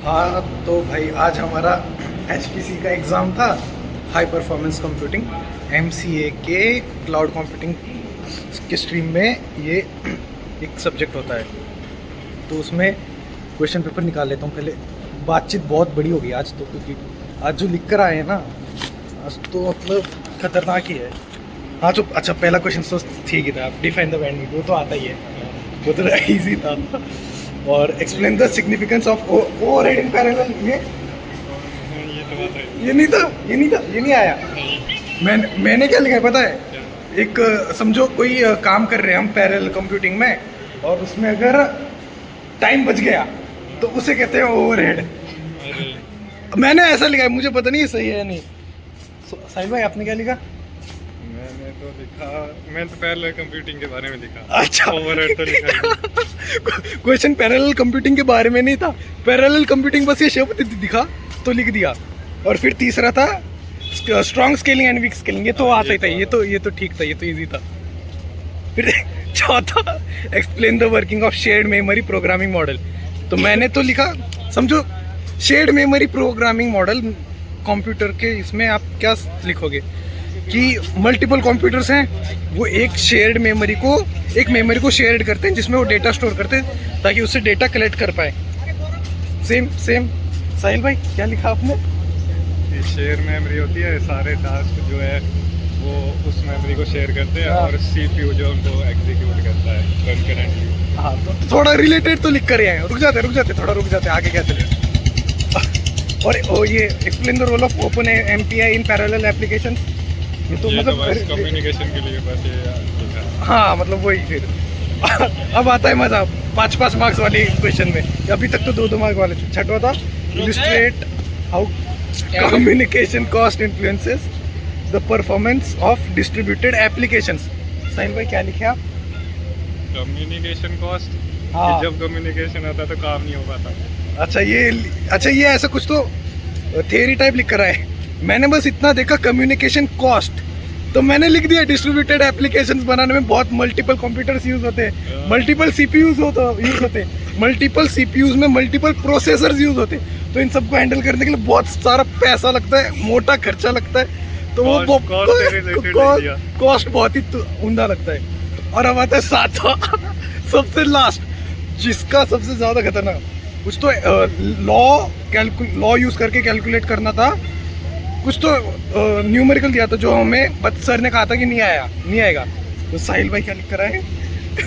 हाँ तो भाई आज हमारा HPC का एग्ज़ाम था, हाई परफॉर्मेंस कंप्यूटिंग MCA के क्लाउड कंप्यूटिंग के स्ट्रीम में ये एक सब्जेक्ट होता है। तो उसमें क्वेश्चन पेपर निकाल लेता हूँ पहले। बातचीत बहुत बड़ी होगी आज तो, क्योंकि आज जो लिख कर आए हैं ना, आज तो मतलब खतरनाक ही है। हाँ जो अच्छा पहला क्वेश्चन तो ठीक ही था, डिफाइन द बैंडविड्थ, वो तो आता ही है, वो तो ईजी था। और explain the significance of overhead in parallel, ये नहीं आया। मैंने क्या लिखा है पता है? एक समझो कोई काम कर रहे हैं हम पैरेलल कंप्यूटिंग में, और उसमें अगर टाइम बच गया तो उसे कहते हैं ओवरहेड। मैंने ऐसा लिखा है, मुझे पता नहीं सही है या नहीं। साहिल भाई आपने क्या लिखा? मैंने तो पैरेलल कंप्यूटिंग के बारे में लिखा। अच्छा, ओवरहेड तो लिखा क्वेश्चन पैरेलल कंप्यूटिंग के बारे में नहीं था। पैरेलल कंप्यूटिंग बस ये शब्द दिखा तो लिख दिया। और फिर तीसरा था strong scaling and weak scaling, ये तो आता ही था, ये तो ठीक था, ये तो इजी था। फिर चौथा explain the working of shared memory programming model. तो मैंने तो लिखा, समझो shared memory programming model computer के, इसमें आप क्या लिखोगे कि मल्टीपल कंप्यूटर्स हैं, वो एक शेयर्ड मेमोरी को शेयर करते हैं जिसमें वो डेटा स्टोर करते हैं ताकि उससे डेटा कलेक्ट कर पाए। सेम साहिल भाई क्या लिखा आपने? शेयर मेमोरी होती है, सारे टास्क जो है वो उस मेमोरी को शेयर करते हैं। और CPU जो उनको एग्जीक्यूट करता है कंकरेंटली। हाँ तो थोड़ा रिलेटेड तो लिख कर आए, रुक जाते आगे क्या चले। और ये explain the role of open MPI in parallel application, ये तो मतलब कम्युनिकेशन के लिए बस ये लिखा है। हाँ मतलब वही। फिर अब आता है मजा 5 मार्क्स वाली क्वेश्चन में। अभी तक तो 2 मार्क्स वाले थे। छठवा था illustrate how communication cost influences the performance of distributed applications. Sahil भाई क्या लिखे आप? कम्युनिकेशन कॉस्ट, हाँ। जब कम्युनिकेशन होता तो काम नहीं हो पाता। अच्छा ये ऐसा कुछ तो थियरी टाइप लिख कर आए। मैंने बस इतना देखा कम्युनिकेशन कॉस्ट, तो मैंने लिख दिया डिस्ट्रीब्यूटेड एप्लीकेशंस बनाने में बहुत मल्टीपल कंप्यूटर्स यूज होते हैं, मल्टीपल CPUs यूज होते हैं, मल्टीपल CPUs में मल्टीपल प्रोसेसर्स यूज होते हैं। तो इन सबको हैंडल करने के लिए बहुत सारा पैसा लगता है, मोटा खर्चा लगता है। तो वो कॉस्ट बहुत ही उमदा लगता है। और अब आता है सातवां सबसे लास्ट, जिसका सबसे ज्यादा खतरनाक, कुछ तो लॉ यूज करके कैलकुलेट करना था, कुछ तो न्यूमेरिकल दिया था जो हमें सर ने कहा था कि नहीं आएगा। तो साहिल भाई क्या लिख कर आए?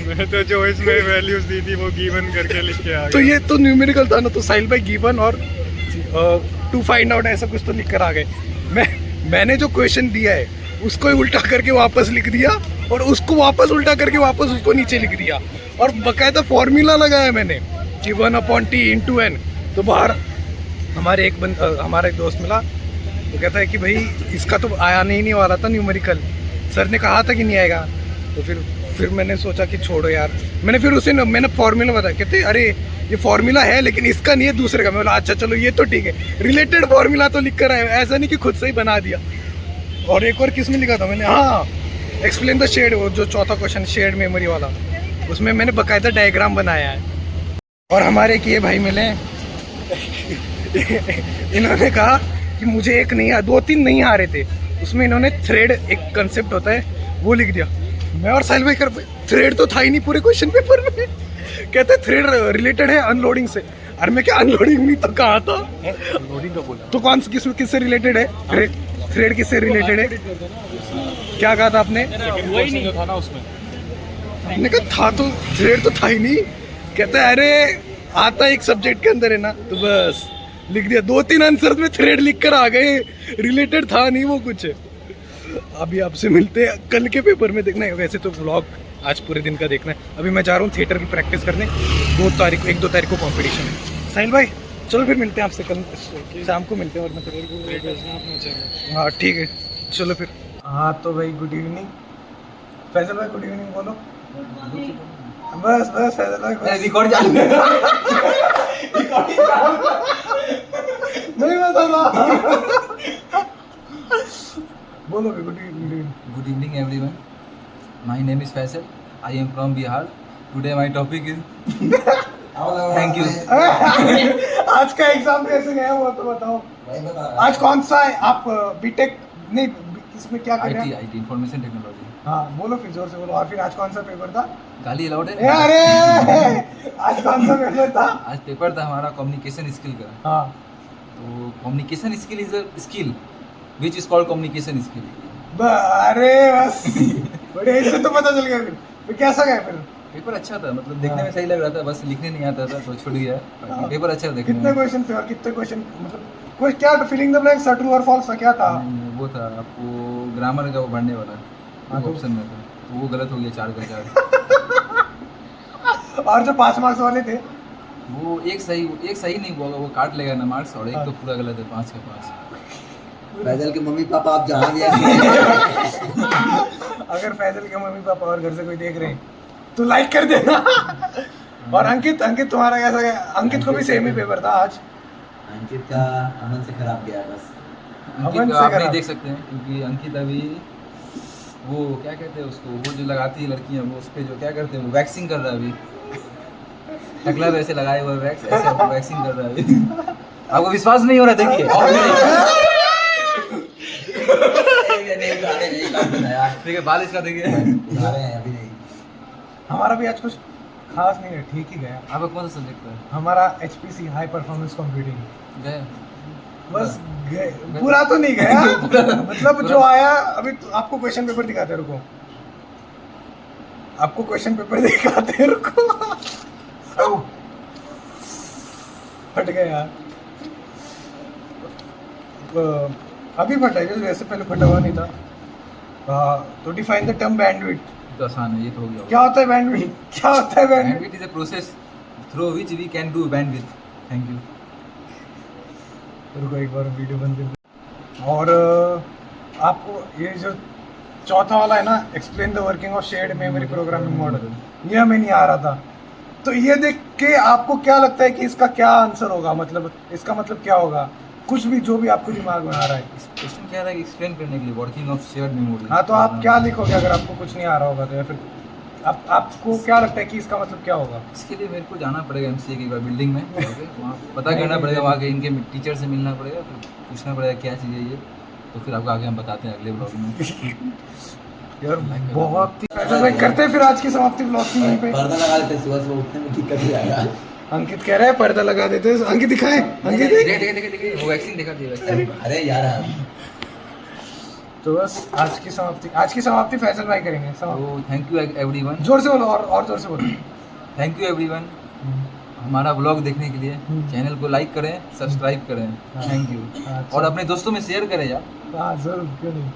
मैं तो जो इसमें वैल्यूज दी थी वो गिवन करके लिख के आ गया। तो ये तो न्यूमेरिकल था ना, तो साहिल भाई गिवन और टू फाइंड आउट ऐसा कुछ तो लिख कर आ गए। मैंने जो क्वेश्चन दिया है उसको ही उल्टा करके वापस लिख दिया, और उसको वापस उल्टा करके वापस उसको नीचे लिख दिया, और बकायदा फॉर्मूला लगाया मैंने कि 1/t × n। तो बाहर हमारा एक दोस्त मिला, वो कहता है कि भाई इसका तो आया नहीं वाला था न्यूमेरिकल, सर ने कहा था कि नहीं आएगा। तो फिर मैंने सोचा कि छोड़ो यार, मैंने फॉर्मूला बताया। कहते अरे ये फॉर्मूला है लेकिन इसका नहीं है, दूसरे का। मैं बोला अच्छा चलो ये तो ठीक है, रिलेटेड फॉर्मूला तो लिख कर आए, ऐसा नहीं कि खुद से ही बना दिया। और एक और किस में लिखा था मैंने, हाँ एक्सप्लेन द शेड, वो जो चौथा क्वेश्चन शेयर्ड मेमोरी वाला, उसमें मैंने बाकायदा डायग्राम बनाया है। और हमारे एक ये भाई मिले इन्होंने कहा कि मुझे एक नहीं 2-3 नहीं आ रहे थे, उसमें इन्होंने थ्रेड, एक कंसेप्ट होता है, वो लिख दिया। मैं और साहिल भाई थ्रेड तो था ही नहीं पूरे क्वेश्चन पेपर में। कहते थ्रेड रिलेटेड है अनलोडिंग से। अरे मैं क्या अनलोडिंग नहीं तो कहा था, अनलोडिंग का बोला तो कौन किससे रिलेटेड है? थ्रेड किससे रिलेटेड है? क्या कहा था आपने? वही नहीं था ना उसमें। हमने कहा था तो थ्रेड तो था ही नहीं। कहता है अरे आता एक सब्जेक्ट के अंदर है ना, तो बस लिख दिया। 2-3 आंसर में थ्रेड लिख कर आ गए, रिलेटेड था नहीं वो कुछ। अभी आपसे मिलते हैं कल के पेपर में। देखना है वैसे तो व्लॉग आज पूरे दिन का देखना है। अभी मैं जा रहा हूँ थिएटर की प्रैक्टिस करने, 1-2 तारीख को कंपटीशन है। साहिल भाई चलो फिर मिलते हैं आपसे कल शाम को मिलते हैं। और हाँ ठीक है चलो फिर। हाँ तो भाई गुड इवनिंग। फैजल भाई गुड इवनिंग बोलो। बस फैजल भाई रिकॉर्ड नहीं बता बोलो good evening. Good evening everyone. My name is Faisal. I am from Bihar. Today my topic is thank you. आज का एग्जाम कैसे गया वो तो बताओ। भाई बता आज कौन सा है आप बीटेक नहीं इसमें क्या कर रहे हैं? IT information technology. हाँ बोलो फिर जोर से बोलो। और फिर आज कौन सा पेपर था? गाली अलाउड ए, है? अरे आज कौन सा पेपर था? आज पेपर था हमारा कम्युनिकेशन स्किल का। हाँ तो communication skill is a skill which is called communication skill. अरे बस बड़े इससे तो पता चल गया। फिर कैसा गया फिर? पेपर अच्छा था, मतलब देखने में सही लग रहा था, बस लिखने नहीं आता था तो छूट गया। बाकी पेपर अच्छा था देखने कितने में। क्वेश्चन थे और कितने क्वेश्चन मतलब कोई क्या फिलिंग द ब्लैंक्स ट्रू और फॉल्स क्या था? नहीं, वो था आपको ग्रामर का वो भरने वाला हाँ, तो- ऑप्शन में था, तो वो गलत हो गया 4 का 4। और जो 5 मार्क्स वाले थे वो एक सही नहीं हुआ, वो काट लेगा ना मार्क्स, और एक तो पूरा गलत है 5 का 5। फैजल के मम्मी पापा आप जहाँ भी अगर फैजल के मम्मी पापा और घर से कोई देख रहे हैं तो लाइक कर देना। और अंकित तुम्हारा कैसा गया? अंकित को भी सेम ही पेपर था आज। अंकित का अमन से खराब गया बस। अंकित अमन का से आप नहीं करा। देख सकते हैं क्योंकि अंकित अभी वो क्या कहते हैं उसको, वो जो लगाती है लड़कियां, वो उस पे जो क्या करते हैं वो वैक्सिंग कर रहा है अभी। टकला वैसे लगाए हुआ वैक्स, ऐसे आपको वैक्सिंग कर रहा है अभी। आपको विश्वास नहीं हो रहा, देखिए ठीक है, बाल इसका देखिए। अभी नहीं। हमारा भी आज कुछ खास नहीं है, ठीक ही गया। आपका कौन सा सब्जेक्ट था? हमारा HPC हाई परफॉर्मेंस कंप्यूटिंग गए बस गए। पूरा तो नहीं गया मतलब जो आया। अभी तो आपको क्वेश्चन पेपर दिखाते हैं, रुको आपको क्वेश्चन पेपर दिखाते हैं, रुको। फट गया यार। अभी फटा है, वैसे पहले फटा हुआ नहीं था। तो डिफाइन द टर्म बैंडविड्थ। तो आसान है, ये तो हो गया। क्या होता है बैंडविड्थ? क्या होता है bandwidth? Bandwidth is a process through which we can do bandwidth. Thank you. रुको एक बार वीडियो बंद कर दो। और आपको ये जो चौथा वाला है ना, explain the working of shared memory programming model, ये हमें नहीं आ रहा था। तो ये देख के आपको क्या लगता है कि इसका क्या आंसर होगा? मतलब इसका मतलब क्या होगा? कुछ भी जो भी आपको दिमाग में आ रहा है। क्वेश्चन क्या है एक्सप्लेन करने के लिए वर्किंग ऑफ शेयर्ड मेमोरी। हाँ तो आप क्या लिखोगे अगर आपको कुछ नहीं आ रहा होगा तो? या फिर आपको क्या लगता है कि इसका मतलब क्या होगा? इसके लिए मेरे को जाना पड़ेगा MCA की एक बार बिल्डिंग में, वहाँ पता करना पड़ेगा, वहाँ के इनके टीचर से मिलना पड़ेगा, फिर पूछना पड़ेगा क्या चीज़ है ये, तो फिर आपको आगे हम बताते हैं अगले ब्लॉग में। यार बहुत ही अच्छा भाई, करते हैं फिर आज की समाप्ति ब्लॉग की यहीं पे। पर्दा लगा लेते सुबह सुबह उठने में दिक्कत ही आएगा। अंकित कह रहा है पर्दा लगा देते हैं। अंकित दिखाए, अंकित देखिए वो वैक्सीन दिखा दी। अरे यार तो बस आज की समाप्ति फैसल भाई करेंगे। तो थैंक यू एवरीवन, जोर से बोलो और जोर से बोलो। थैंक यू एवरीवन हमारा ब्लॉग देखने के लिए। चैनल को लाइक करें, सब्सक्राइब करें। Thank you. अच्छा। और अपने दोस्तों में शेयर करें यार। हाँ जरूर, क्यों नहीं।